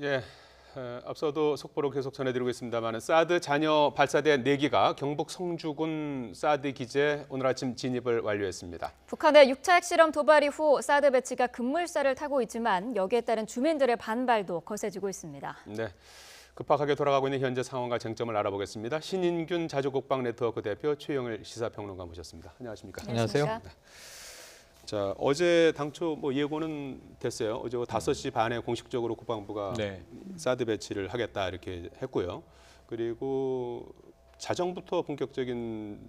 예, 앞서도 속보로 계속 전해드리고 있습니다만 사드 잔여 발사대 4기가 경북 성주군 사드 기지에 오늘 아침 진입을 완료했습니다. 북한의 6차 핵실험 도발 이후 사드 배치가 급물살을 타고 있지만 여기에 따른 주민들의 반발도 거세지고 있습니다. 네, 급박하게 돌아가고 있는 현재 상황과 쟁점을 알아보겠습니다. 신인균 자주국방 네트워크 대표 최영일 시사평론가 모셨습니다. 안녕하십니까? 안녕하세요. 네. 자, 어제 당초 예고는 됐어요. 어제 5시 반에 공식적으로 국방부가 사드 배치를 하겠다 이렇게 했고요. 그리고 자정부터 본격적인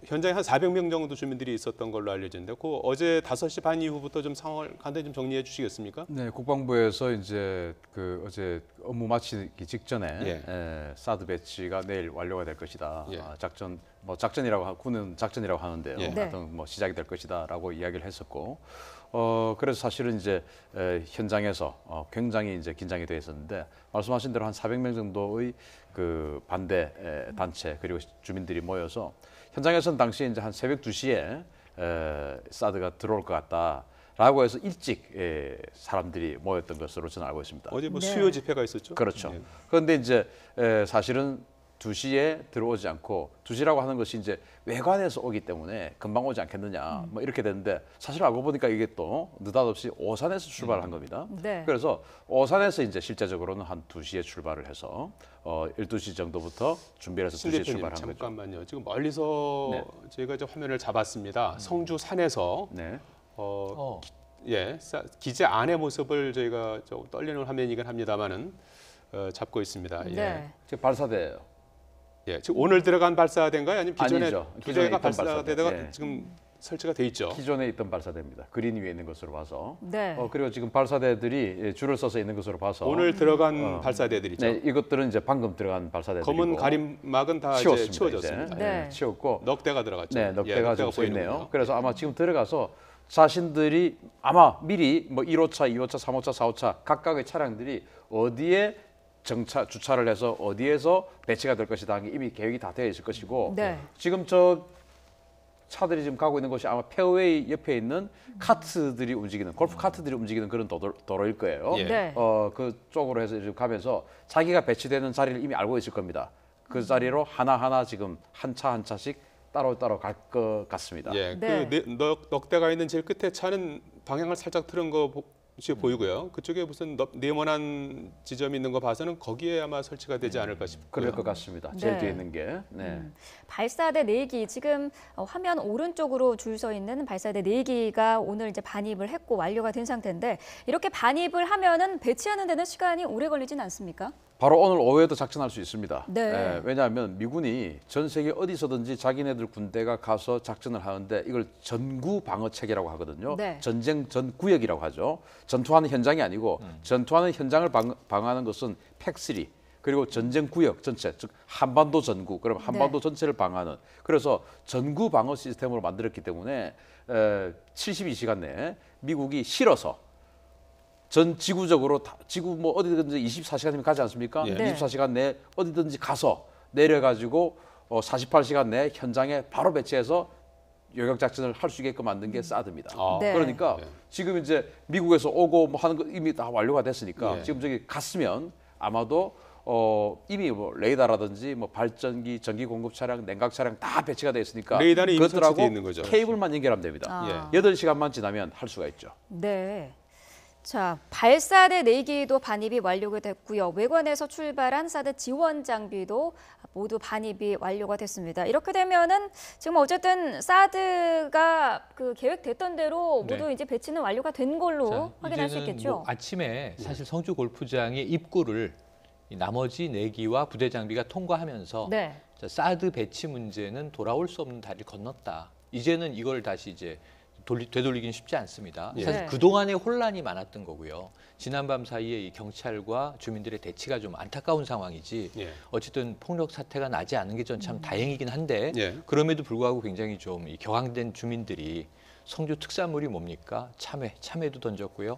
현장에 한 400명 정도 주민들이 있었던 걸로 알려졌는데 어제 5시 반 이후부터 좀 상황을 간단히 좀 정리해 주시겠습니까? 네, 국방부에서 이제 어제 업무 마치기 직전에 사드 배치가 내일 완료가 될 것이다. 작전이라고 군은 작전이라고 하는데요. 하여튼 시작이 될 것이다라고 이야기를 했었고, 그래서 사실은 이제 현장에서 굉장히 이제 긴장이 돼 있었는데 말씀하신 대로 한 400명 정도의 그 반대 단체 그리고 주민들이 모여서 현장에서는 당시에 이제 한 새벽 2시에 사드가 들어올 것 같다라고 해서 일찍 사람들이 모였던 것으로 저는 알고 있습니다. 어제 수요 집회가 있었죠? 그렇죠. 그런데 이제 사실은 2시에 들어오지 않고 2시라고 하는 것이 이제 외관에서 오기 때문에 금방 오지 않겠느냐 이렇게 됐는데 사실 알고 보니까 이게 또 느닷없이 오산에서 출발을 한 겁니다. 그래서 오산에서 이제 실제적으로는 한 2시에 출발을 해서 12시 정도부터 준비를 해서 2시에 출발한 거죠. 잠깐만요. 지금 멀리서 저희가 이제 화면을 잡았습니다. 성주 산에서 기지 안의 모습을 저희가 좀 떨리는 화면이긴 합니다만은 잡고 있습니다. 지금 발사대예요. 지금 오늘 들어간 발사대인가요? 아니면 기존에 두 대가 있던 발사대가 지금 설치가 돼 있죠? 기존에 있던 발사대입니다. 그린 위에 있는 것으로 봐서. 그리고 지금 발사대들이 줄을 서서 있는 것으로 봐서 오늘 들어간 발사대들이죠. 네, 이것들은 이제 방금 들어간 발사대들이고 검은 가림막은 다 이제 치워졌습니다. 치웠고 넉 대가 들어갔죠. 네, 넉 대가 지금 보이네요. 그래서 아마 지금 들어가서 자신들이 아마 미리 1호차, 2호차, 3호차, 4호차 각각의 차량들이 어디에 주차를 해서 어디에서 배치가 될 것이다 하는 게 이미 계획이 다 되어 있을 것이고 지금 저 차들이 지금 가고 있는 곳이 아마 페어웨이 옆에 있는 카트들이 움직이는 골프 카트들이 움직이는 그런 도로일 거예요. 그쪽으로 해서 지금 가면서 자기가 배치되는 자리를 이미 알고 있을 겁니다. 그 자리로 하나하나 지금 한 차 한 차씩 따로따로 갈 것 같습니다. 넉 대가 있는 제일 끝에 차는 방향을 살짝 틀은 거 보이고요. 그쪽에 무슨 네모난 지점이 있는 거 봐서는 거기에 아마 설치가 되지 않을까 싶고요. 그럴 것 같습니다. 제일 뒤에 있는 게. 발사대 4기 지금 화면 오른쪽으로 줄 서 있는 발사대 4기가 오늘 이제 반입을 했고 완료가 된 상태인데 이렇게 반입을 하면은 배치하는 데는 시간이 오래 걸리진 않습니까? 바로 오늘 오후에도 작전할 수 있습니다. 왜냐하면 미군이 전 세계 어디서든지 자기네들 군대가 가서 작전을 하는데 이걸 전구 방어 체계라고 하거든요. 전쟁 전 구역이라고 하죠. 전투하는 현장이 아니고 전투하는 현장을 방어하는 것은 팩3 그리고 전쟁 구역 전체, 즉 한반도 전구, 그럼 한반도 전체를 방어하는 그래서 전구 방어 시스템으로 만들었기 때문에 72시간 내에 미국이 실어서 전 지구적으로 지구 어디든지 24시간이면 가지 않습니까? 24시간 내에 어디든지 가서 내려가지고 48시간 내에 현장에 바로 배치해서 요격 작전을 할 수 있게끔 만든 게 사드입니다. 그러니까 지금 이제 미국에서 오고 하는 거 이미 다 완료가 됐으니까 지금 저기 갔으면 아마도 이미 레이더라든지 발전기, 전기 공급 차량, 냉각 차량 다 배치가 돼 있으니까 레이더는 이미 설치돼 있는 거죠. 케이블만 연결하면 됩니다. 8시간만 지나면 할 수가 있죠. 자, 발사대 4기도 반입이 완료가 됐고요. 외관에서 출발한 사드 지원 장비도 모두 반입이 완료가 됐습니다. 이렇게 되면은 지금 어쨌든 사드가 계획됐던 대로 모두 이제 배치는 완료가 된 걸로 확인할 수 있겠죠. 아침에 사실 성주 골프장의 입구를 나머지 4기와 부대 장비가 통과하면서 사드 배치 문제는 돌아올 수 없는 다리를 건넜다. 이제는 이걸 다시 이제 되돌리기는 쉽지 않습니다. 사실 그동안의 혼란이 많았던 거고요. 지난밤 사이에 이 경찰과 주민들의 대치가 좀 안타까운 상황이지 어쨌든 폭력 사태가 나지 않은 게 전 참 다행이긴 한데 그럼에도 불구하고 굉장히 좀 격앙된 주민들이 성주 특산물이 뭡니까? 참외도 던졌고요.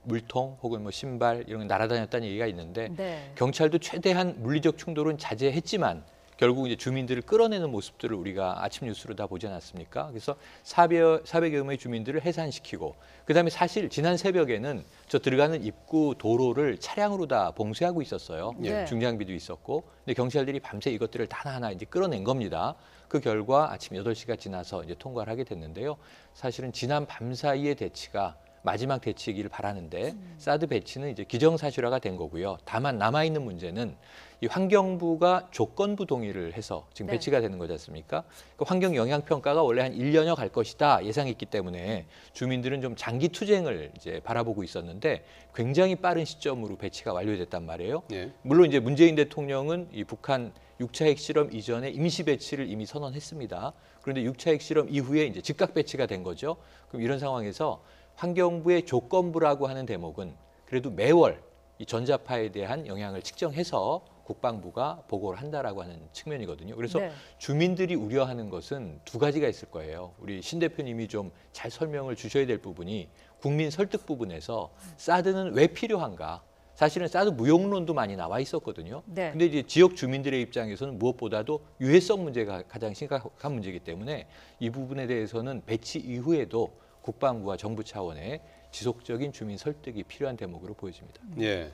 물통 혹은 신발 이런 거 날아다녔다는 얘기가 있는데 경찰도 최대한 물리적 충돌은 자제했지만 결국 이제 주민들을 끌어내는 모습들을 우리가 아침 뉴스로 다 보지 않았습니까? 그래서 400여 명의 주민들을 해산시키고 그다음에 사실 지난 새벽에는 저 들어가는 입구 도로를 차량으로 다 봉쇄하고 있었어요. 네. 중장비도 있었고 근데 경찰들이 밤새 이것들을 하나하나 이제 끌어낸 겁니다. 그 결과 아침 8시가 지나서 이제 통과를 하게 됐는데요. 사실은 지난 밤 사이의 대치가 마지막 대치이기를 바라는데 사드 배치는 이제 기정사실화가 된 거고요. 다만 남아있는 문제는 이 환경부가 조건부 동의를 해서 지금 네. 배치가 되는 거지 않습니까? 그 환경 영향 평가가 원래 한 1년여 갈 것이다 예상했기 때문에 주민들은 좀 장기 투쟁을 이제 바라보고 있었는데 굉장히 빠른 시점으로 배치가 완료됐단 말이에요. 예. 물론 이제 문재인 대통령은 이 북한 6차 핵실험 이전에 임시 배치를 이미 선언했습니다. 그런데 6차 핵실험 이후에 이제 즉각 배치가 된 거죠. 그럼 이런 상황에서 환경부의 조건부라고 하는 대목은 그래도 매월 이 전자파에 대한 영향을 측정해서 국방부가 보고를 한다라고 하는 측면이거든요. 그래서 네. 주민들이 우려하는 것은 두 가지가 있을 거예요. 우리 신 대표님이 좀 잘 설명을 주셔야 될 부분이 국민 설득 부분에서 사드는 왜 필요한가? 사실은 사드 무용론도 많이 나와 있었거든요. 네. 근데 이제 지역 주민들의 입장에서는 무엇보다도 유해성 문제가 가장 심각한 문제이기 때문에 이 부분에 대해서는 배치 이후에도 국방부와 정부 차원의 지속적인 주민 설득이 필요한 대목으로 보여집니다. 예.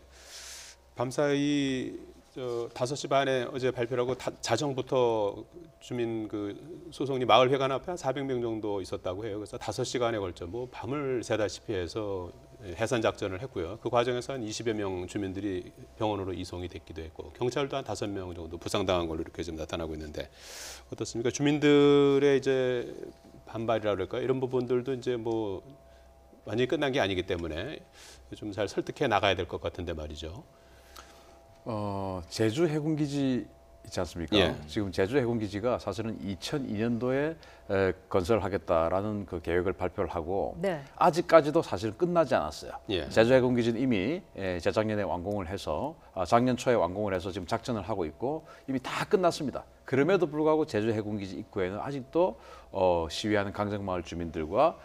밤사이 5시 반에 어제 발표를 하고 자정부터 주민 그 소송리 마을 회관 앞에 한 400명 정도 있었다고 해요. 그래서 5시간에 걸쳐 뭐 밤을 새다시피 해서 해산 작전을 했고요. 그 과정에서 한 20여 명 주민들이 병원으로 이송이 됐기도 했고 경찰도 한 5명 정도 부상당한 걸로 이렇게 좀 나타나고 있는데 어떻습니까? 주민들의 이제 반발이라 그럴까 이런 부분들도 이제 뭐 완전히 끝난 게 아니기 때문에 좀 잘 설득해 나가야 될 것 같은데 말이죠. 제주 해군기지 있지 않습니까? 예. 지금 제주 해군기지가 사실은 2002년도에 건설하겠다라는 그 계획을 발표를 하고 네. 아직까지도 사실 끝나지 않았어요. 예. 제주 해군기지는 이미 재작년에 완공을 해서 작년 초에 완공을 해서 지금 작전을 하고 있고 이미 다 끝났습니다. 그럼에도 불구하고 제주 해군기지 입구에는 아직도 시위하는 강정마을 주민들과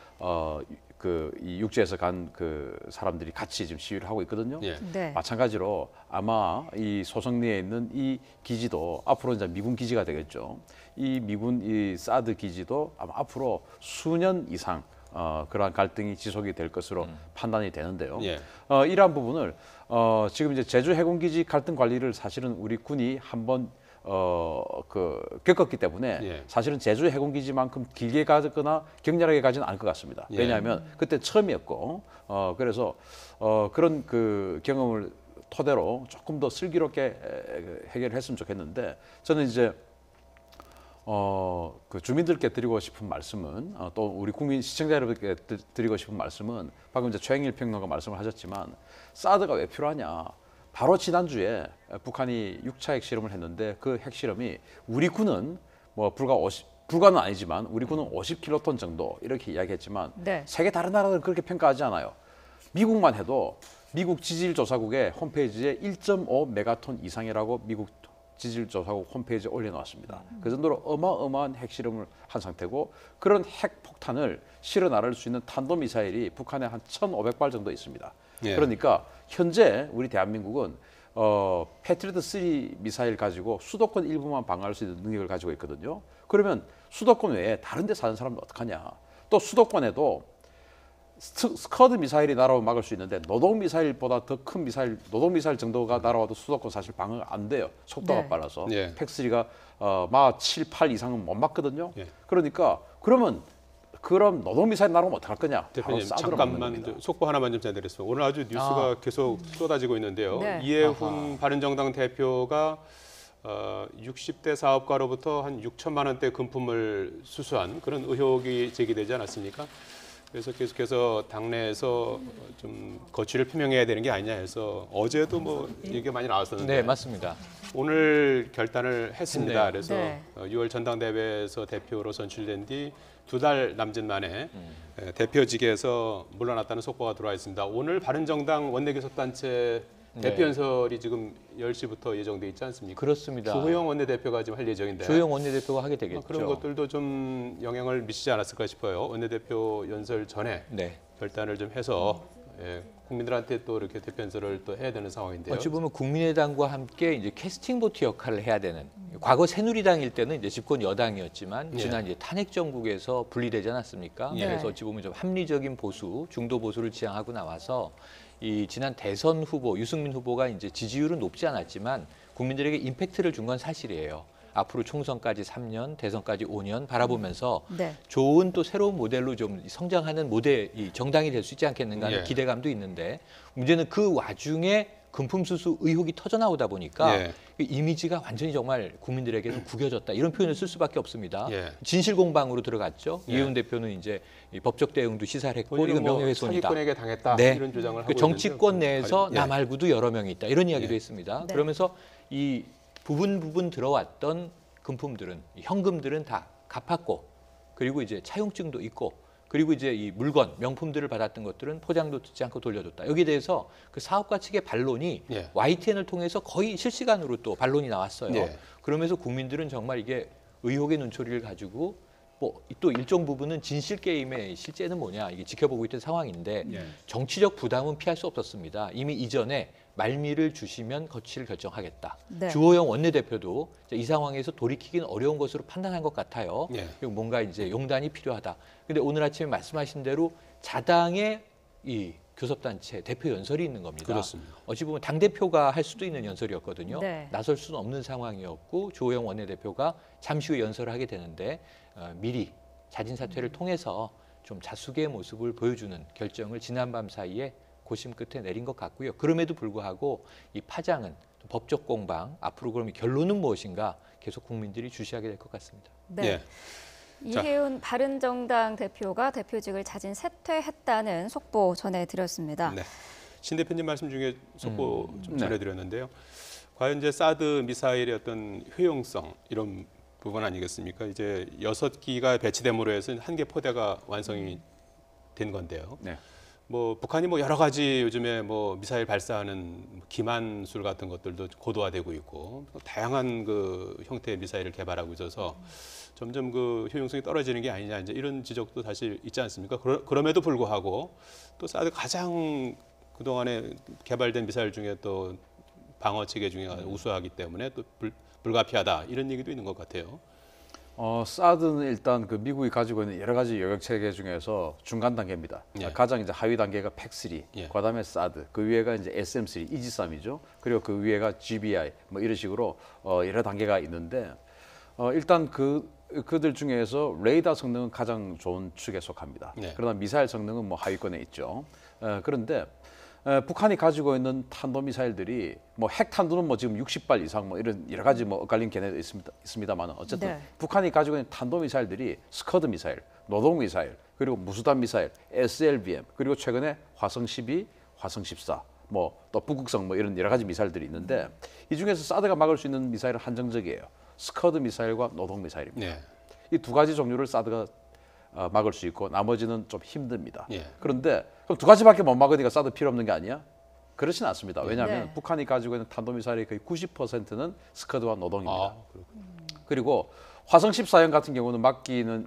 이 육지에서 간 그 사람들이 같이 지금 시위를 하고 있거든요. 예. 네. 마찬가지로 아마 이 소성리에 있는 이 기지도 앞으로 이제 미군 기지가 되겠죠. 이 미군 이 사드 기지도 아마 앞으로 수년 이상 그러한 갈등이 지속이 될 것으로 판단이 되는데요. 예. 이러한 부분을 지금 이제 제주 해군기지 갈등 관리를 사실은 우리 군이 한번 겪었기 때문에 예. 사실은 제주 해군기지만큼 길게 가거나 격렬하게 가지는 않을 것 같습니다. 예. 왜냐하면 그때 처음이었고 그래서 그런 그 경험을 토대로 조금 더 슬기롭게 해결을 했으면 좋겠는데 저는 이제 그 주민들께 드리고 싶은 말씀은 또 우리 국민 시청자 여러분께 드리고 싶은 말씀은 방금 이제 최영일 평론가 말씀을 하셨지만 사드가 왜 필요하냐? 바로 지난주에 북한이 6차 핵실험을 했는데 그 핵실험이 우리 군은 뭐 불가는 아니지만 우리 군은 50킬로톤 정도 이렇게 이야기했지만 네. 세계 다른 나라들은 그렇게 평가하지 않아요. 미국만 해도 미국 지질조사국의 홈페이지에 1.5 메가톤 이상이라고 미국 지질조사국 홈페이지에 올려놓았습니다. 그 정도로 어마어마한 핵실험을 한 상태고 그런 핵폭탄을 실어 나를 수 있는 탄도미사일이 북한에 한 1,500발 정도 있습니다. 예. 그러니까 현재 우리 대한민국은 패트리어트 3 미사일 가지고 수도권 일부만 방어할 수 있는 능력을 가지고 있거든요. 그러면 수도권 외에 다른 데 사는 사람은 어떡하냐. 또 수도권에도 스커드 미사일이 날아오면 막을 수 있는데 노동 미사일보다 더 큰 미사일, 노동 미사일 정도가 날아와도 수도권 사실 방어가 안 돼요. 속도가 네. 빨라서. 예. 팩3가 마 7, 8 이상은 못 막거든요. 예. 그러니까 그럼 노동 미사일 날아오면 어떡할 거냐. 대표님 바로 잠깐만 속보 하나만 좀 전해드렸습니다. 오늘 아주 뉴스가 계속 쏟아지고 있는데요. 네. 이해훈 바른정당 대표가 60대 사업가로부터 한 6천만 원대 금품을 수수한 그런 의혹이 제기되지 않았습니까? 그래서 계속해서 당내에서 좀 거취를 표명해야 되는 게 아니냐 해서 어제도 뭐 얘기가 많이 나왔었는데 네, 맞습니다. 오늘 결단을 했습니다. 네. 그래서 네. 6월 전당대회에서 대표로 선출된 뒤 2달 남짓 만에 대표직에서 물러났다는 속보가 들어와 있습니다. 오늘 바른정당 원내교섭단체 대표 연설이 지금 10시부터 예정돼 있지 않습니까? 그렇습니다. 주호영 원내대표가 지금 할 예정인데 주호영 원내대표가 하게 되겠죠. 그런 것들도 좀 영향을 미치지 않았을까 싶어요. 원내대표 연설 전에 네. 결단을 좀 해서 예, 국민들한테 또 이렇게 대표 연설을 또 해야 되는 상황인데요. 어찌 보면 국민의당과 함께 이제 캐스팅 보트 역할을 해야 되는 과거 새누리당일 때는 이제 집권 여당이었지만 지난 이제 탄핵 정국에서 분리되지 않았습니까? 그래서 어찌 보면 좀 합리적인 보수, 중도 보수를 지향하고 나와서 이 지난 대선 후보 유승민 후보가 이제 지지율은 높지 않았지만 국민들에게 임팩트를 준 건 사실이에요. 앞으로 총선까지 3년, 대선까지 5년 바라보면서 좋은 또 새로운 모델로 좀 성장하는 모델이 정당이 될 수 있지 않겠는가 하는 기대감도 있는데 문제는 그 와중에 금품수수 의혹이 터져나오다 보니까 이미지가 완전히 정말 국민들에게는 구겨졌다 이런 표현을 쓸 수밖에 없습니다. 진실공방으로 들어갔죠. 이혜훈 대표는 이제 법적 대응도 시사를 했고 이건 명예훼손이다. 사기꾼에게 당했다 이런 주장을 하고 정치권 내에서 나 말고도 여러 명이 있다 이런 이야기도 했습니다. 그러면서 이 부분 들어왔던 금품들은 현금들은 다 갚았고 그리고 이제 차용증도 있고 그리고 이제 이 물건 명품들을 받았던 것들은 포장도 듣지 않고 돌려줬다. 여기에 대해서 그 사업가 측의 반론이 YTN을 통해서 거의 실시간으로 또 반론이 나왔어요. 그러면서 국민들은 정말 이게 의혹의 눈초리를 가지고 뭐 또 일정 부분은 진실 게임의 실제는 뭐냐 이게 지켜보고 있던 상황인데 정치적 부담은 피할 수 없었습니다. 이미 이전에 말미를 주시면 거취를 결정하겠다. 주호영 원내대표도 이 상황에서 돌이키기는 어려운 것으로 판단한 것 같아요. 그리고 뭔가 이제 용단이 필요하다. 근데 오늘 아침에 말씀하신 대로 자당의 이 교섭단체 대표 연설이 있는 겁니다. 그렇습니다. 어찌 보면 당대표가 할 수도 있는 연설이었거든요. 나설 수는 없는 상황이었고 주호영 원내대표가 잠시 후 연설을 하게 되는데 미리 자진 사퇴를 통해서 좀 자숙의 모습을 보여주는 결정을 지난밤 사이에 고심 끝에 내린 것 같고요. 그럼에도 불구하고 이 파장은 법적 공방, 앞으로 그럼 결론은 무엇인가 계속 국민들이 주시하게 될 것 같습니다. 이혜훈 바른정당 대표가 대표직을 자진 사퇴했다는 속보 전해드렸습니다. 신 대표님 말씀 중에 속보 좀 전해드렸는데요. 과연 이제 사드 미사일의 어떤 효용성 이런 부분 아니겠습니까? 이제 6기가 배치됨으로 해서 1개 포대가 완성이 된 건데요. 뭐 북한이 뭐 여러 가지 요즘에 뭐 미사일 발사하는 기만술 같은 것들도 고도화되고 있고 다양한 그 형태의 미사일을 개발하고 있어서 점점 그 효용성이 떨어지는 게 아니냐 이제 이런 지적도 사실 있지 않습니까? 그럼에도 불구하고 또 사드 가장 그동안에 개발된 미사일 중에 또 방어 체계 중에 우수하기 때문에 또 불가피하다 이런 얘기도 있는 것 같아요. 사드는 일단 그 미국이 가지고 있는 여러 가지 요격 체계 중에서 중간 단계입니다. 가장 이제 하위 단계가 팩3, 그다음에 사드, 그 위에가 이제 SM3, 이지삼이죠. 그리고 그 위에가 GBI, 뭐 이런 식으로 여러 단계가 있는데 일단 그들 중에서 레이더 성능은 가장 좋은 축에 속합니다. 그러나 미사일 성능은 뭐 하위권에 있죠. 그런데 북한이 가지고 있는 탄도미사일들이 뭐 핵탄두는 뭐 지금 60발 이상 뭐 이런 여러 가지 뭐 엇갈린 견해도 있습니다만 어쨌든 북한이 가지고 있는 탄도미사일들이 스커드 미사일, 노동 미사일, 그리고 무수단 미사일, SLBM, 그리고 최근에 화성 12, 화성 14, 뭐 또 북극성 뭐 이런 여러 가지 미사일들이 있는데 이 중에서 사드가 막을 수 있는 미사일은 한정적이에요. 스커드 미사일과 노동 미사일입니다. 이 두 가지 종류를 사드가 막을 수 있고 나머지는 좀 힘듭니다. 그런데 그럼 두 가지밖에 못 막으니까 사드 필요 없는 게 아니야? 그렇지는 않습니다. 왜냐하면 북한이 가지고 있는 탄도미사일의 거의 90%는 스커드와 노동입니다. 그리고 화성 14형 같은 경우는 막기는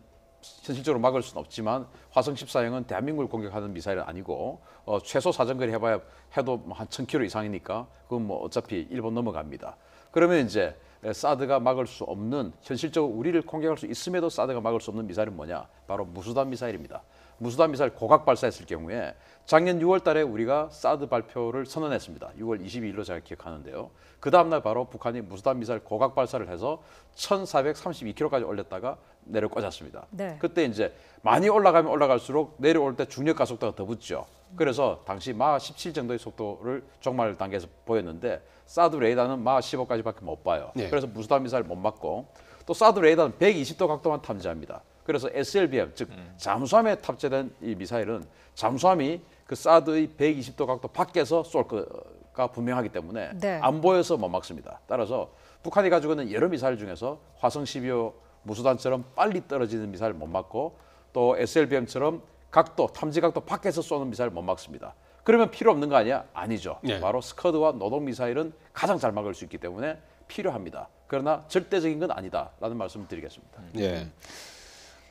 현실적으로 막을 수는 없지만 화성 14형은 대한민국을 공격하는 미사일은 아니고 최소 사정거리 해봐야 해도 한 1000km 이상이니까 그건 뭐 어차피 일본 넘어갑니다. 그러면 이제 사드가 막을 수 없는 현실적으로 우리를 공격할 수 있음에도 사드가 막을 수 없는 미사일은 뭐냐? 바로 무수단 미사일입니다. 무수단 미사일 고각 발사했을 경우에 작년 6월 달에 우리가 사드 발표를 선언했습니다. 6월 22일로 제가 기억하는데요. 그 다음날 바로 북한이 무수단 미사일 고각 발사를 해서 1432km까지 올렸다가 내려 꽂았습니다. 그때 이제 많이 올라가면 올라갈수록 내려올 때 중력 가속도가 더 붙죠. 그래서 당시 마하 17 정도의 속도를 종말 단계에서 보였는데 사드 레이더는 마하 15까지밖에 못 봐요. 그래서 무수단 미사일 못 맞고 또 사드 레이더는 120도 각도만 탐지합니다. 그래서 SLBM 즉 잠수함에 탑재된 이 미사일은 잠수함이 그 사드의 120도 각도 밖에서 쏠 거가 분명하기 때문에 안 보여서 못 막습니다. 따라서 북한이 가지고 있는 여러 미사일 중에서 화성 12호 무수단처럼 빨리 떨어지는 미사일 못 막고 또 SLBM처럼 각도, 탐지 각도 밖에서 쏘는 미사일 못 막습니다. 그러면 필요 없는 거 아니야? 아니죠. 바로 스커드와 노동 미사일은 가장 잘 막을 수 있기 때문에 필요합니다. 그러나 절대적인 건 아니다라는 말씀을 드리겠습니다.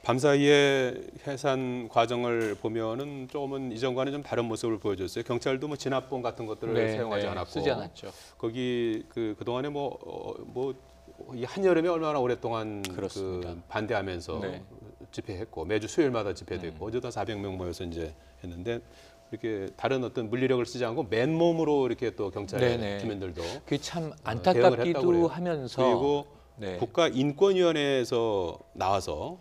밤사이에 해산 과정을 보면은 조금은 이전과는 좀 다른 모습을 보여줬어요. 경찰도 뭐 진압봉 같은 것들을 사용하지 않았고, 쓰지 않았죠. 거기 그동안에 이 한여름에 얼마나 오랫동안 그 반대하면서 집회했고 매주 수요일마다 집회도 했고 어제도 400명 모여서 이제 했는데 이렇게 다른 어떤 물리력을 쓰지 않고 맨몸으로 이렇게 또 경찰의 주민들도 그게 참 안타깝기도 하면서 그리고 국가인권위원회에서 나와서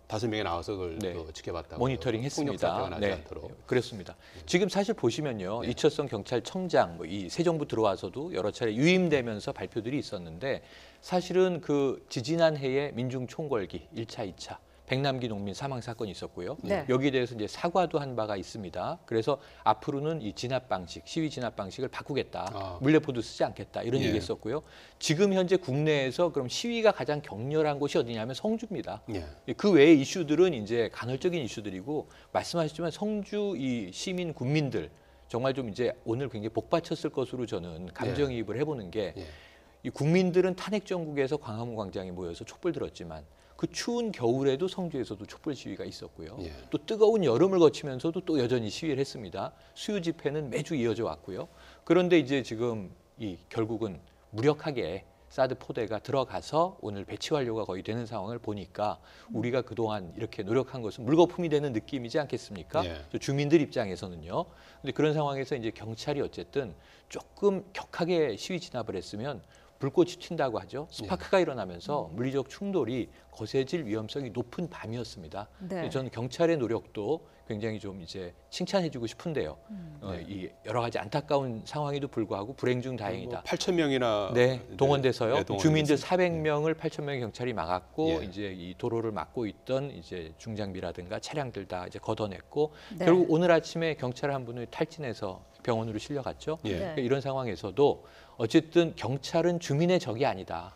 5명이 나와서 그걸 또 지켜봤다고 모니터링했습니다. 폭력 사태가 나지 않도록. 그렇습니다. 지금 사실 보시면요, 이철성 경찰청장 이 새 정부 들어와서도 여러 차례 유임되면서 발표들이 있었는데 사실은 그 지지난 해에 민중 총궐기 1차, 2차 백남기 농민 사망 사건이 있었고요. 여기에 대해서 이제 사과도 한 바가 있습니다. 그래서 앞으로는 이 진압 방식, 시위 진압 방식을 바꾸겠다. 물레포도 쓰지 않겠다. 이런 얘기했었고요. 지금 현재 국내에서 그럼 시위가 가장 격렬한 곳이 어디냐면 성주입니다. 그 외의 이슈들은 이제 간헐적인 이슈들이고 말씀하셨지만 성주 이 시민 군민들 정말 좀 이제 오늘 굉장히 복받쳤을 것으로 저는 감정이입을 해보는 게 이 국민들은 탄핵 정국에서 광화문 광장에 모여서 촛불 들었지만 그 추운 겨울에도 성주에서도 촛불 시위가 있었고요. 또 뜨거운 여름을 거치면서도 또 여전히 시위를 했습니다. 수요 집회는 매주 이어져 왔고요. 그런데 이제 지금 결국은 무력하게 사드 포대가 들어가서 오늘 배치 완료가 거의 되는 상황을 보니까 우리가 그동안 이렇게 노력한 것은 물거품이 되는 느낌이지 않겠습니까? 주민들 입장에서는요. 근데 그런 상황에서 이제 경찰이 어쨌든 조금 격하게 시위 진압을 했으면 불꽃이 튄다고 하죠. 스파크가 일어나면서 물리적 충돌이 거세질 위험성이 높은 밤이었습니다. 저는 경찰의 노력도 굉장히 좀 이제 칭찬해주고 싶은데요. 이 여러 가지 안타까운 상황에도 불구하고 불행 중 다행이다. 8,000명이나 동원돼서요. 주민들 400명을 8,000명의 경찰이 막았고 이제 이 도로를 막고 있던 이제 중장비라든가 차량들 다 이제 걷어냈고 결국 오늘 아침에 경찰 한 분을 탈진해서 병원으로 실려갔죠. 그러니까 이런 상황에서도 어쨌든 경찰은 주민의 적이 아니다.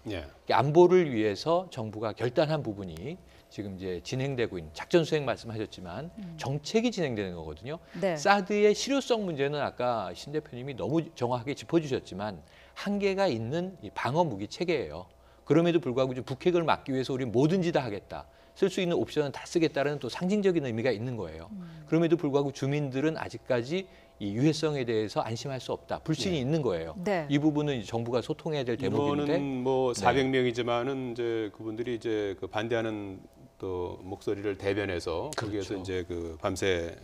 안보를 위해서 정부가 결단한 부분이 지금 이제 진행되고 있는 작전 수행 말씀하셨지만 정책이 진행되는 거거든요. 사드의 실효성 문제는 아까 신 대표님이 너무 정확하게 짚어주셨지만 한계가 있는 이 방어 무기 체계예요. 그럼에도 불구하고 북핵을 막기 위해서 우리 뭐든지 다 하겠다. 쓸 수 있는 옵션은 다 쓰겠다라는 또 상징적인 의미가 있는 거예요. 그럼에도 불구하고 주민들은 아직까지 이 유해성에 대해서 안심할 수 없다. 불신이 있는 거예요. 이 부분은 정부가 소통해야 될 대목인데. 이거는 뭐 400명이지만은 이제 그분들이 이제 그 반대하는 또 목소리를 대변해서 거기에서 이제 그 밤새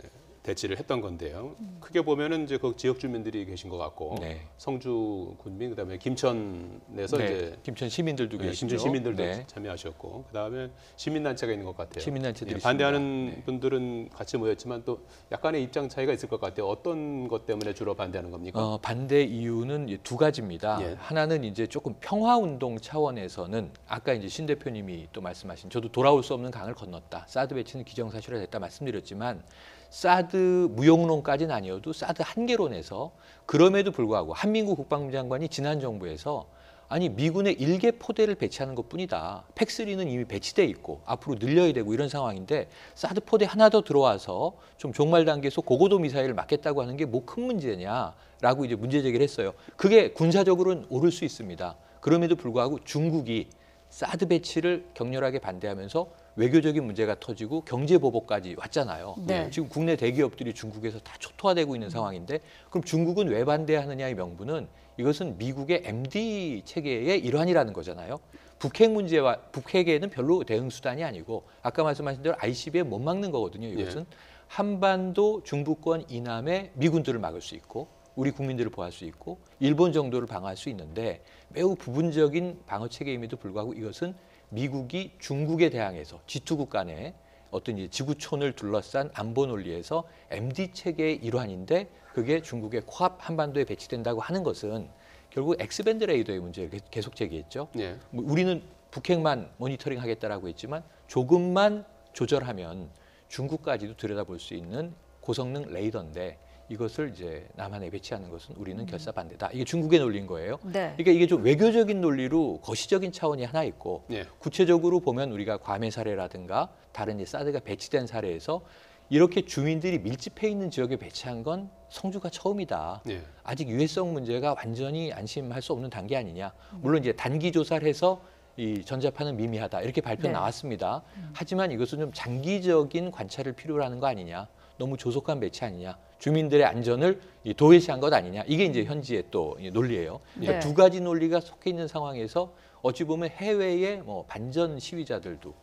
대치를 했던 건데요. 크게 보면은 이제 그 지역 주민들이 계신 것 같고 성주 군민 그다음에 김천에서 이제 김천 시민들도 계시죠. 김천 시민들도 참여하셨고 그다음에 시민단체가 있는 것 같아요. 시민단체들이 반대하는 분들은 같이 모였지만 또 약간의 입장 차이가 있을 것 같아요. 어떤 것 때문에 주로 반대하는 겁니까? 반대 이유는 두 가지입니다. 하나는 이제 조금 평화운동 차원에서는 아까 이제 신 대표님이 또 말씀하신 저도 돌아올 수 없는 강을 건넜다. 사드 배치는 기정사실화됐다 말씀드렸지만 사드 무용론까지는 아니어도 사드 한계론에서 그럼에도 불구하고 한민구 국방부 장관이 지난 정부에서 아니 미군의 1개 포대를 배치하는 것뿐이다. 팩3는 이미 배치돼 있고 앞으로 늘려야 되고 이런 상황인데 사드 포대 하나 더 들어와서 좀 종말 단계에서 고고도 미사일을 맞겠다고 하는 게 뭐 큰 문제냐라고 이제 문제 제기를 했어요. 그게 군사적으로는 옳을 수 있습니다. 그럼에도 불구하고 중국이 사드 배치를 격렬하게 반대하면서 외교적인 문제가 터지고 경제 보복까지 왔잖아요. 지금 국내 대기업들이 중국에서 다 초토화되고 있는 상황인데 그럼 중국은 왜 반대하느냐의 명분은 이것은 미국의 MD 체계의 일환이라는 거잖아요. 북핵 문제와 북핵에는 별로 대응 수단이 아니고 아까 말씀하신 대로 ICBM에 못 막는 거거든요. 이것은 한반도 중부권 이남의 미군들을 막을 수 있고 우리 국민들을 보호할 수 있고 일본 정도를 방어할 수 있는데 매우 부분적인 방어 체계임에도 불구하고 이것은 미국이 중국에 대항해서 G2국 간의 어떤 이제 지구촌을 둘러싼 안보 논리에서 MD 체계의 일환인데 그게 중국의 코앞 한반도에 배치된다고 하는 것은 결국 X밴드 레이더의 문제를 계속 제기했죠. 우리는 북핵만 모니터링하겠다라고 했지만 조금만 조절하면 중국까지도 들여다볼 수 있는 고성능 레이더인데 이것을 이제 남한에 배치하는 것은 우리는 결사반대다. 이게 중국의 논리인 거예요. 그러니까 이게 좀 외교적인 논리로 거시적인 차원이 하나 있고 구체적으로 보면 우리가 괌의 사례라든가 다른 이제 사드가 배치된 사례에서 이렇게 주민들이 밀집해 있는 지역에 배치한 건 성주가 처음이다. 아직 유해성 문제가 완전히 안심할 수 없는 단계 아니냐. 물론 이제 단기 조사를 해서 이 전자파는 미미하다 이렇게 발표 네. 나왔습니다. 하지만 이것은 좀 장기적인 관찰을 필요로 하는 거 아니냐. 너무 조속한 배치 아니냐. 주민들의 안전을 도외시한 것 아니냐. 이게 이제 현지의 또 논리예요. 그러니까 네. 두 가지 논리가 속해 있는 상황에서 어찌 보면 해외의 뭐 반전 시위자들도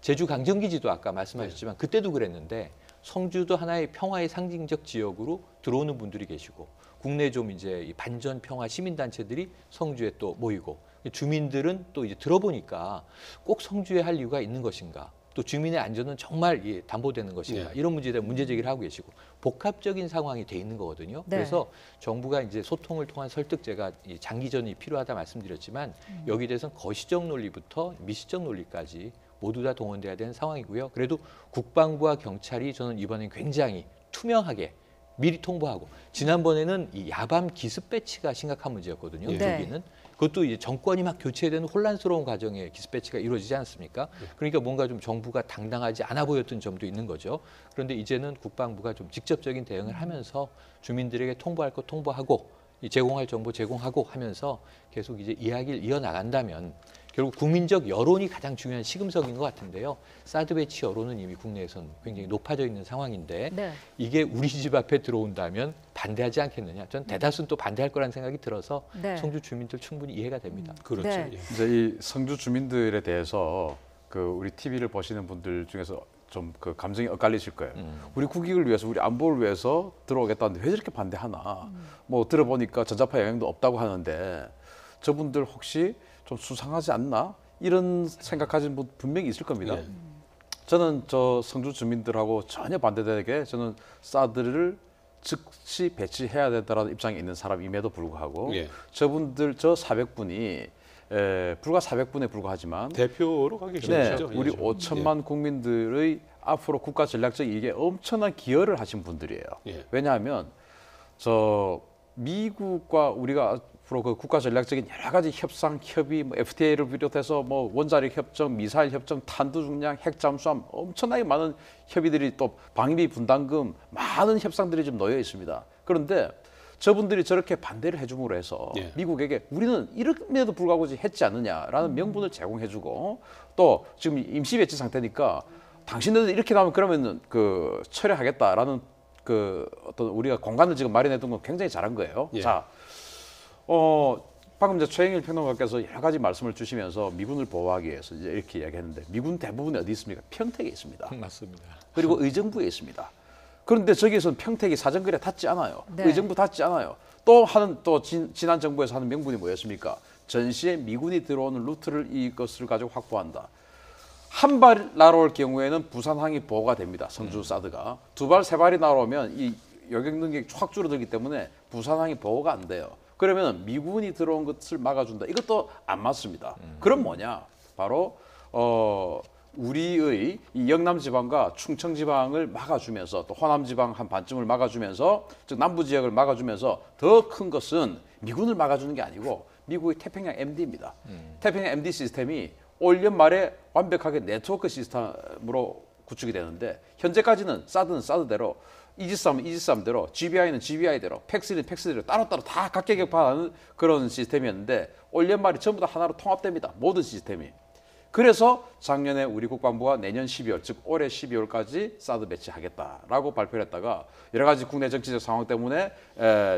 제주 강정기지도 아까 말씀하셨지만 그때도 그랬는데 성주도 하나의 평화의 상징적 지역으로 들어오는 분들이 계시고 국내 좀 이제 이 반전 평화 시민단체들이 성주에 또 모이고 주민들은 또 이제 들어보니까 꼭 성주에 할 이유가 있는 것인가? 또 주민의 안전은 정말 담보되는 것인가? 이런 문제에 대한 문제 제기를 하고 계시고 복합적인 상황이 돼 있는 거거든요. 네. 그래서 정부가 이제 소통을 통한 설득제가 장기전이 필요하다 말씀드렸지만 여기에 대해서는 거시적 논리부터 미시적 논리까지 모두 다 동원돼야 되는 상황이고요. 그래도 국방부와 경찰이 저는 이번엔 굉장히 투명하게 미리 통보하고 지난번에는 이 야밤 기습 배치가 심각한 문제였거든요. 네. 여기는 그것도 이제 정권이 막 교체되는 혼란스러운 과정에 기습 배치가 이루어지지 않습니까? 그러니까 뭔가 좀 정부가 당당하지 않아 보였던 점도 있는 거죠. 그런데 이제는 국방부가 좀 직접적인 대응을 하면서 주민들에게 통보할 것 통보하고 제공할 정보 제공하고 하면서 계속 이제 이야기를 이어나간다면 결국 국민적 여론이 가장 중요한 시금석인 것 같은데요. 사드 배치 여론은 이미 국내에선 굉장히 높아져 있는 상황인데 네. 이게 우리 집 앞에 들어온다면 반대하지 않겠느냐. 전 대다수는 또 반대할 거라는 생각이 들어서 네. 성주 주민들 충분히 이해가 됩니다. 그렇죠. 네. 예. 이제 이 성주 주민들에 대해서 그 우리 TV를 보시는 분들 중에서 좀 그 감정이 엇갈리실 거예요. 우리 국익을 위해서, 우리 안보를 위해서 들어오겠다는데 왜 저렇게 반대하나? 뭐 들어보니까 전자파 영향도 없다고 하는데 저분들 혹시 좀 수상하지 않나? 이런 생각하시는 분 분명히 있을 겁니다. 네. 저는 저 성주 주민들하고 전혀 반대되게 저는 사드를 즉시 배치해야 된다는 입장에 있는 사람임에도 불구하고 예. 저분들 저 400분이 불과 400분에 불과하지만 대표로 가기 네, 쉽죠. 우리 5천만 국민들의 앞으로 국가 전략적 이익에 엄청난 기여를 하신 분들이에요. 예. 왜냐하면 저 미국과 우리가 앞으로 그 국가 전략적인 여러 가지 협상, 협의, 뭐 FTA를 비롯해서 뭐 원자력 협정, 미사일 협정, 탄두 중량, 핵 잠수함 엄청나게 많은 협의들이 또 방위비 분담금 많은 협상들이 좀 놓여 있습니다. 그런데 저분들이 저렇게 반대를 해줌으로 해서 예. 미국에게 우리는 이름에도 불구하고 했지 않느냐라는 명분을 제공해주고 또 지금 임시 배치 상태니까 당신들은 이렇게 나오면 그러면은 그 철회하겠다라는 그 어떤 우리가 공간을 지금 마련해둔 건 굉장히 잘한 거예요. 예. 자, 방금 이제 최영일 평론가께서 여러 가지 말씀을 주시면서 미군을 보호하기 위해서 이제 이렇게 이야기했는데 미군 대부분이 어디 있습니까? 평택에 있습니다. 맞습니다. 그리고 의정부에 있습니다. 그런데 저기에서는 평택이 사정거리에 닿지 않아요. 네. 의정부 닿지 않아요. 또 지난 정부에서 하는 명분이 뭐였습니까? 전시에 미군이 들어오는 루트를 이것을 가지고 확보한다. 한 발 날아올 경우에는 부산항이 보호가 됩니다. 성주 사드가. 두 발, 세 발이 날아오면 이 요격 능력이 확 줄어들기 때문에 부산항이 보호가 안 돼요. 그러면 미군이 들어온 것을 막아준다. 이것도 안 맞습니다. 그럼 뭐냐? 바로 우리의 이 영남 지방과 충청 지방을 막아주면서 또 호남 지방 한 반쯤을 막아주면서 즉 남부 지역을 막아주면서 더 큰 것은 미군을 막아주는 게 아니고 미국의 태평양 MD입니다. 태평양 MD 시스템이 올 연말에 완벽하게 네트워크 시스템으로 구축이 되는데 현재까지는 사드는 사드대로 이지스함은 이지스함대로 GBI는 GBI대로 팩스는 팩스대로 따로따로 다 각계격파하는 그런 시스템이었는데 올 연말이 전부 다 하나로 통합됩니다. 모든 시스템이. 그래서 작년에 우리 국방부가 내년 12월, 즉 올해 12월까지 사드 배치하겠다라고 발표를 했다가 여러 가지 국내 정치적 상황 때문에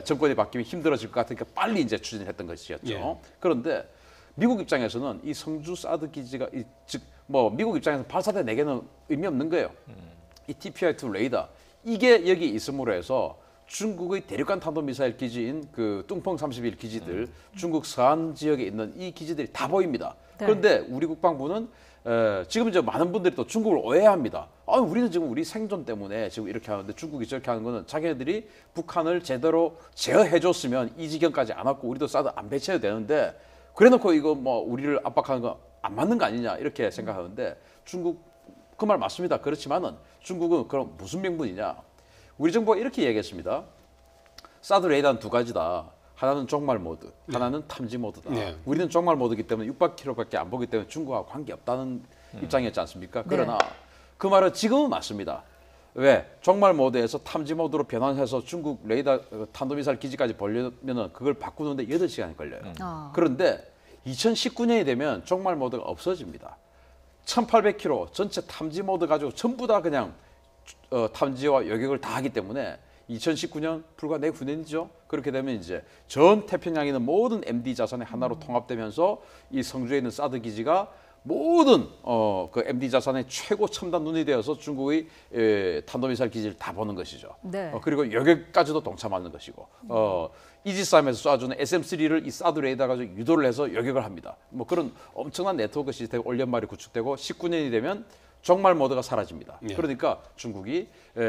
정권이 바뀌면 힘들어질 것 같으니까 빨리 이제 추진했던 것이었죠. 예. 그런데 미국 입장에서는 이 성주 사드 기지가 즉 뭐 미국 입장에서 발사대 4개는 의미 없는 거예요. 이 TPY-2 레이더 이게 여기 있음으로 해서 중국의 대륙간 탄도미사일 기지인 그 뚱펑 31 기지들 중국 서안 지역에 있는 이 기지들이 다 보입니다. 네. 그런데 우리 국방부는 지금 이제 많은 분들이 또 중국을 오해합니다. 우리는 지금 우리 생존 때문에 지금 이렇게 하는데 중국이 저렇게 하는 거는 자기네들이 북한을 제대로 제어해줬으면 이 지경까지 안 왔고 우리도 사드 안 배치해도 되는데 그래놓고 이거 뭐 우리를 압박하는 거 안 맞는 거 아니냐 이렇게 생각하는데 중국 그 말 맞습니다. 그렇지만은 중국은 그럼 무슨 명분이냐? 우리 정부가 이렇게 얘기했습니다. 사드 레이더는 두 가지다. 하나는 종말 모드, 하나는 탐지 모드다. 네. 우리는 종말 모드이기 때문에 600km밖에 안 보기 때문에 중국하고 관계없다는 입장이었지 않습니까? 그러나 그 말은 지금은 맞습니다. 왜? 종말 모드에서 탐지 모드로 변환해서 중국 레이더 탄도미사일 기지까지 보려면은 그걸 바꾸는데 8시간이 걸려요. 그런데 2019년이 되면 종말 모드가 없어집니다. 1800km 전체 탐지 모드 가지고 전부 다 그냥 탐지와 여격을 다 하기 때문에 2019년 불과 내후년이죠. 그렇게 되면 이제 전 태평양에 있는 모든 MD 자산이 하나로 통합되면서 이 성주에 있는 사드 기지가 모든 그 MD 자산의 최고 첨단 눈이 되어서 중국의 탄도미사일 기지를 다 보는 것이죠. 네. 그리고 여기까지도 동참하는 것이고 이지스함에서 쏴주는 SM3를 이 사드 레이더 가지고 유도를 해서 여격을 합니다. 뭐 그런 엄청난 네트워크 시스템 올연말이 구축되고 19년이 되면 종말 모드가 사라집니다. 예. 그러니까 중국이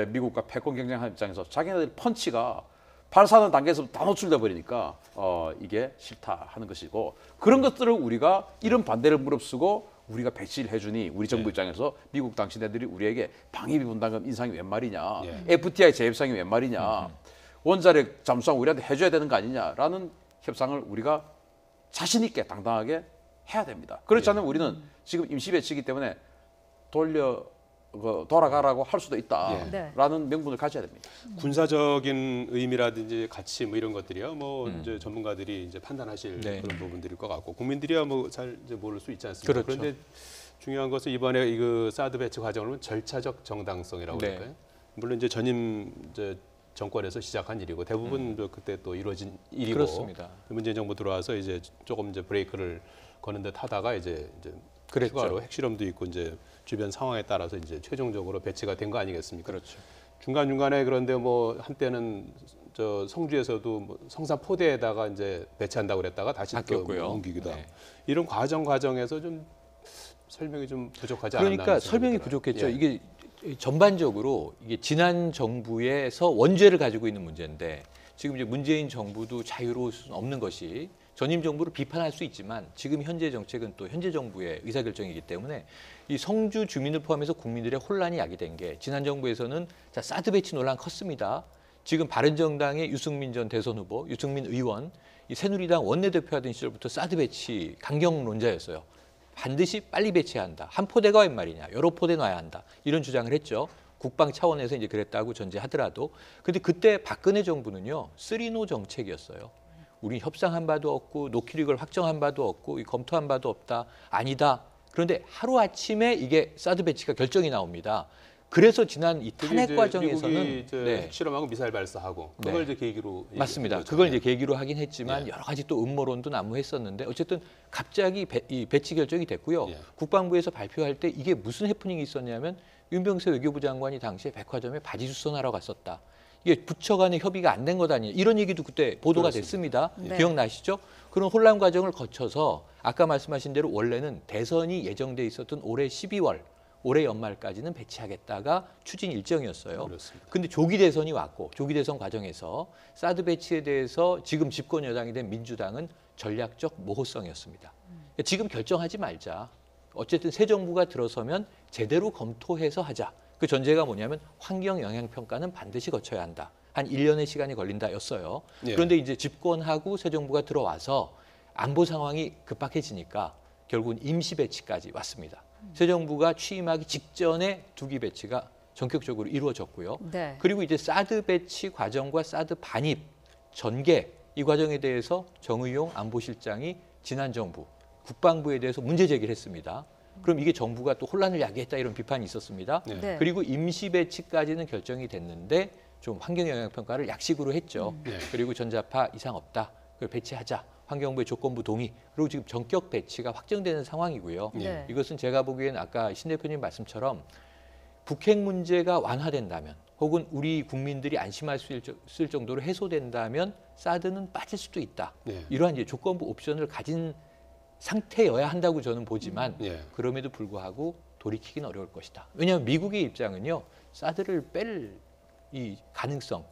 미국과 패권 경쟁하는 입장에서 자기네들 펀치가 발사하는 단계에서 다 노출돼 버리니까 이게 싫다 하는 것이고 그런 것들을 우리가 이런 반대를 무릅쓰고 우리가 배치를 해주니 우리 정부 입장에서 미국 당신네들이 우리에게 방위비 분담금 인상이 웬 말이냐, FTI 재협상이 웬 말이냐, 원자력 잠수함 우리한테 해줘야 되는 거 아니냐라는 협상을 우리가 자신 있게 당당하게 해야 됩니다. 그렇지 않으면 우리는 지금 임시 배치이기 때문에 돌아가라고 할 수도 있다라는 명분을 가져야 됩니다. 군사적인 의미라든지 가치 뭐 이런 것들이요. 뭐 이제 전문가들이 이제 판단하실 그런 부분들일 것 같고 국민들이야 뭐 잘 이제 모를 수 있지 않습니까? 그렇죠. 그런데 중요한 것은 이번에 이 사드 배치 과정을 보면 절차적 정당성이라고 할까요? 물론 이제 전임 이제 정권에서 시작한 일이고 대부분 그때 또 이루어진 일이고 그렇습니다. 문재인 정부 들어와서 이제 조금 이제 브레이크를 거는 듯 하다가 이제 그랬죠. 추가로 핵실험도 있고 이제 주변 상황에 따라서 이제 최종적으로 배치가 된 거 아니겠습니까? 그렇죠. 중간 중간에 그런데 뭐 한때는 저 성주에서도 뭐 성산 포대에다가 이제 배치한다고 그랬다가 다시 또 뭐 옮기기도 하고 이런 과정에서 좀 설명이 좀 부족하지 않았나? 그러니까 설명이 부족했죠. 이게 전반적으로 이게 지난 정부에서 원죄를 가지고 있는 문제인데 지금 이제 문재인 정부도 자유로울 수는 없는 것이 전임 정부를 비판할 수 있지만 지금 현재 정책은 또 현재 정부의 의사결정이기 때문에 이 성주 주민을 포함해서 국민들의 혼란이 야기된 게 지난 정부에서는 자 사드 배치 논란 컸습니다. 지금 바른정당의 유승민 전 대선 후보, 유승민 의원, 이 새누리당 원내대표하던 시절부터 사드 배치 강경론자였어요. 반드시 빨리 배치해야 한다. 한 포대가 웬 말이냐. 여러 포대 놔야 한다. 이런 주장을 했죠. 국방 차원에서 이제 그랬다고 전제하더라도. 근데 그때 박근혜 정부는요. 3노 정책이었어요. 우리 협상한 바도 없고 노키릭을 확정한 바도 없고 검토한 바도 없다. 아니다. 그런데 하루아침에 이게 사드 배치가 결정이 나옵니다. 그래서 지난 이 탄핵 과정에서는 핵실험하고 미사일 발사하고 그걸 이제 계기로 맞습니다. 그걸 이제 계기로 하긴 했지만 여러 가지 또 음모론도 난무했었는데 어쨌든 갑자기 이 배치 결정이 됐고요. 국방부에서 발표할 때 이게 무슨 해프닝이 있었냐면 윤병세 외교부 장관이 당시에 백화점에 바지 주선하러 갔었다. 이게 부처 간의 협의가 안 된 것 아니에요. 이런 얘기도 그때 보도가 됐습니다. 기억나시죠? 그런 혼란 과정을 거쳐서 아까 말씀하신 대로 원래는 대선이 예정돼 있었던 올해 12월 올해 연말까지는 배치하겠다가 추진 일정이었어요. 그런데 조기 대선이 왔고 조기 대선 과정에서 사드 배치에 대해서 지금 집권 여당이 된 민주당은 전략적 모호성이었습니다. 지금 결정하지 말자. 어쨌든 새 정부가 들어서면 제대로 검토해서 하자. 그 전제가 뭐냐면 환경 영향 평가는 반드시 거쳐야 한다. 한 1년의 시간이 걸린다였어요. 그런데 이제 집권하고 새 정부가 들어와서 안보 상황이 급박해지니까 결국은 임시 배치까지 왔습니다. 새 정부가 취임하기 직전에 두기 배치가 전격적으로 이루어졌고요. 그리고 이제 사드 배치 과정과 사드 반입, 전개 이 과정에 대해서 정의용 안보실장이 지난 정부 국방부에 대해서 문제 제기를 했습니다. 그럼 이게 정부가 또 혼란을 야기했다 이런 비판이 있었습니다. 그리고 임시 배치까지는 결정이 됐는데 좀 환경 영향 평가를 약식으로 했죠. 그리고 전자파 이상 없다. 그걸 배치하자. 환경부의 조건부 동의. 그리고 지금 전격 배치가 확정되는 상황이고요. 이것은 제가 보기엔 아까 신 대표님 말씀처럼 북핵 문제가 완화된다면 혹은 우리 국민들이 안심할 수 있을 정도로 해소된다면 사드는 빠질 수도 있다. 이러한 이제 조건부 옵션을 가진 상태여야 한다고 저는 보지만 그럼에도 불구하고 돌이키기는 어려울 것이다. 왜냐하면 미국의 입장은요. 사드를 뺄 이 가능성,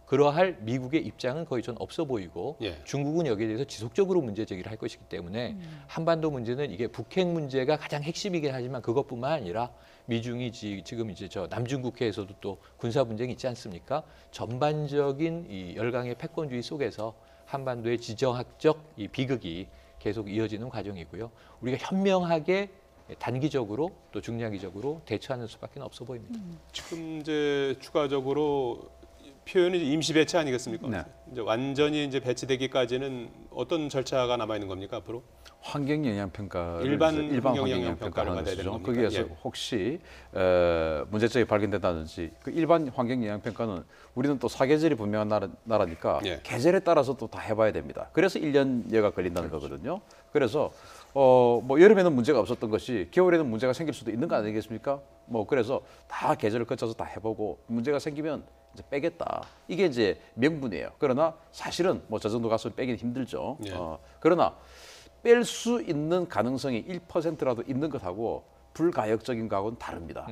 그러할 미국의 입장은 거의 전 없어 보이고 중국은 여기에 대해서 지속적으로 문제 제기를 할 것이기 때문에 한반도 문제는 이게 북핵 문제가 가장 핵심이긴 하지만 그것뿐만 아니라 미중이 지금 이제 남중국해에서도 또 군사 분쟁이 있지 않습니까? 전반적인 이 열강의 패권주의 속에서 한반도의 지정학적 이 비극이 계속 이어지는 과정이고요. 우리가 현명하게 단기적으로 또 중장기적으로 대처하는 수밖에 없어 보입니다. 지금 이제 추가적으로 표현이 임시 배치 아니겠습니까? 네. 이제 완전히 이제 배치되기까지는 어떤 절차가 남아 있는 겁니까 앞으로? 환경 영향 평가를 일반 환경 환경 영향 영향 평가를 평가를 받아야 되는 하죠. 겁니까? 거기에서 예. 혹시 문제점이 발견된다든지 그 일반 환경 영향 평가는 우리는 또 사계절이 분명한 나라니까 예. 계절에 따라서 또 다 해봐야 됩니다. 그래서 1년여가 걸린다는 거거든요. 그래서 뭐 여름에는 문제가 없었던 것이 겨울에는 문제가 생길 수도 있는 거 아니겠습니까? 뭐 그래서 다 계절을 거쳐서 다 해보고 문제가 생기면 이제 빼겠다. 이게 이제 명분이에요. 그러나 사실은 뭐 저 정도 가서 빼기는 힘들죠. 예. 그러나 뺄 수 있는 가능성이 1%라도 있는 것하고 불가역적인 거하고는 다릅니다.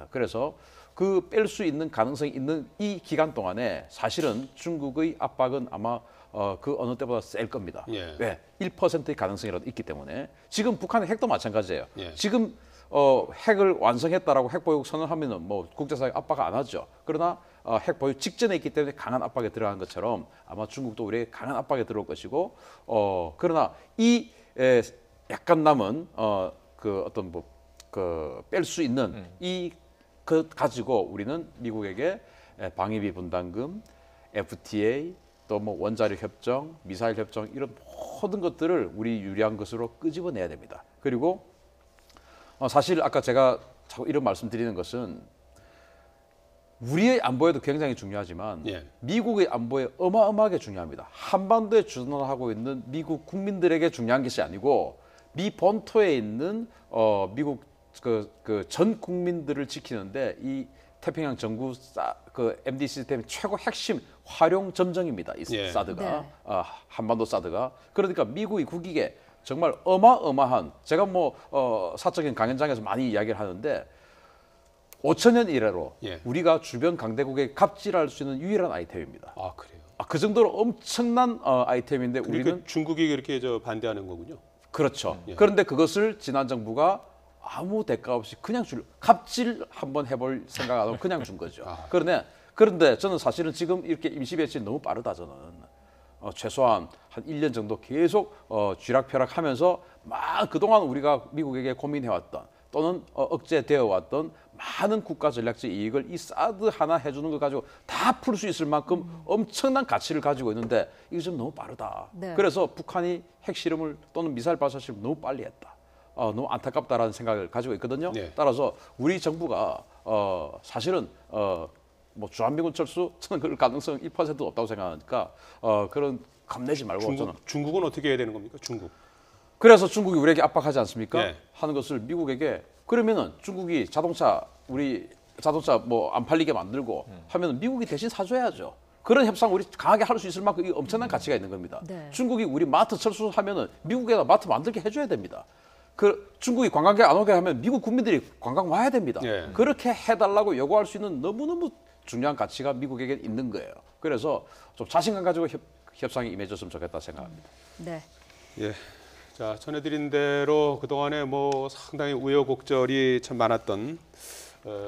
그래서 그 뺄 수 있는 가능성이 있는 이 기간 동안에 사실은 중국의 압박은 아마 그 어느 때보다 셀 겁니다. 예. 왜? 1%의 가능성이라도 있기 때문에 지금 북한의 핵도 마찬가지예요. 예. 지금 핵을 완성했다라고 핵 보유 선언하면은 뭐 국제사회 압박 안 하죠. 그러나 핵 보유 직전에 있기 때문에 강한 압박에 들어간 것처럼 아마 중국도 우리에게 강한 압박에 들어올 것이고 그러나 이 약간 남은 그 어떤 뭐 그 뺄 수 있는 이 그 가지고 우리는 미국에게 방위비 분담금, FTA 또 뭐 원자력 협정, 미사일 협정 이런 모든 것들을 우리 유리한 것으로 끄집어내야 됩니다. 그리고 사실 아까 제가 자꾸 이런 말씀드리는 것은 우리의 안보에도 굉장히 중요하지만 예. 미국의 안보에 어마어마하게 중요합니다. 한반도에 주둔하고 있는 미국 국민들에게 중요한 것이 아니고 미 본토에 있는 미국 그 전 국민들을 지키는데 이 태평양 정구 그 MD 시스템의 최고 핵심 활용 점정입니다. 이 예. 사드가 네. 한반도 사드가 그러니까 미국이 국익에 정말 어마어마한 제가 뭐 사적인 강연장에서 많이 이야기를 하는데 5천년 이래로 예. 우리가 주변 강대국에 갑질할 수 있는 유일한 아이템입니다. 아 그래요. 그 정도로 엄청난 아이템인데 그러니까 우리는 중국이 그렇게 반대하는 거군요. 그렇죠. 예. 그런데 그것을 지난 정부가 아무 대가 없이 그냥 갑질 한번 해볼 생각 안 하고 그냥 준 거죠. 그런데 저는 사실은 지금 이렇게 임시 배치 너무 빠르다 저는. 최소한 한 1년 정도 계속 쥐락펴락하면서 막 그동안 우리가 미국에게 고민해왔던 또는 억제되어 왔던 많은 국가 전략적 이익을 이 사드 하나 해주는 것 가지고 다 풀 수 있을 만큼 엄청난 가치를 가지고 있는데 이게 좀 너무 빠르다. 네. 그래서 북한이 핵실험을 또는 미사일 발사 실험 너무 빨리 했다. 너무 안타깝다라는 생각을 가지고 있거든요. 네. 따라서 우리 정부가 사실은 뭐 주한미군 철수 저는 그럴 가능성 1%도 없다고 생각하니까 그런 겁내지 말고 저는 중국은 어떻게 해야 되는 겁니까? 중국. 그래서 중국이 우리에게 압박하지 않습니까? 네. 하는 것을 미국에게 그러면은 중국이 우리 자동차 뭐 안 팔리게 만들고 하면 미국이 대신 사줘야죠. 그런 협상 우리 강하게 할 수 있을 만큼 이 엄청난 가치가 있는 겁니다. 네. 중국이 우리 마트 철수하면은 미국에다 마트 만들게 해줘야 됩니다. 그 중국이 관광객 안 오게 하면 미국 국민들이 관광 와야 됩니다. 네. 그렇게 해달라고 요구할 수 있는 너무너무 중요한 가치가 미국에게 있는 거예요. 그래서 좀 자신감 가지고 협상에 임해줬으면 좋겠다 생각합니다. 네. 예. 자, 전해드린 대로 그동안에 뭐 상당히 우여곡절이 참 많았던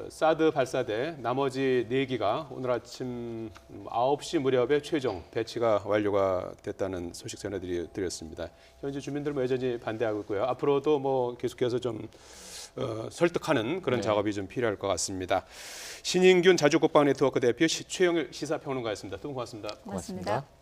사드 발사대 나머지 4기가 오늘 아침 9시 무렵에 최종 배치가 완료가 됐다는 소식 전해드렸습니다. 현지 주민들은 여전히 반대하고 있고요. 앞으로도 뭐 계속해서 좀 설득하는 그런 작업이 좀 필요할 것 같습니다. 신인균 자주국방 네트워크 대표 최영일 시사평론가였습니다. 두 분 고맙습니다. 고맙습니다.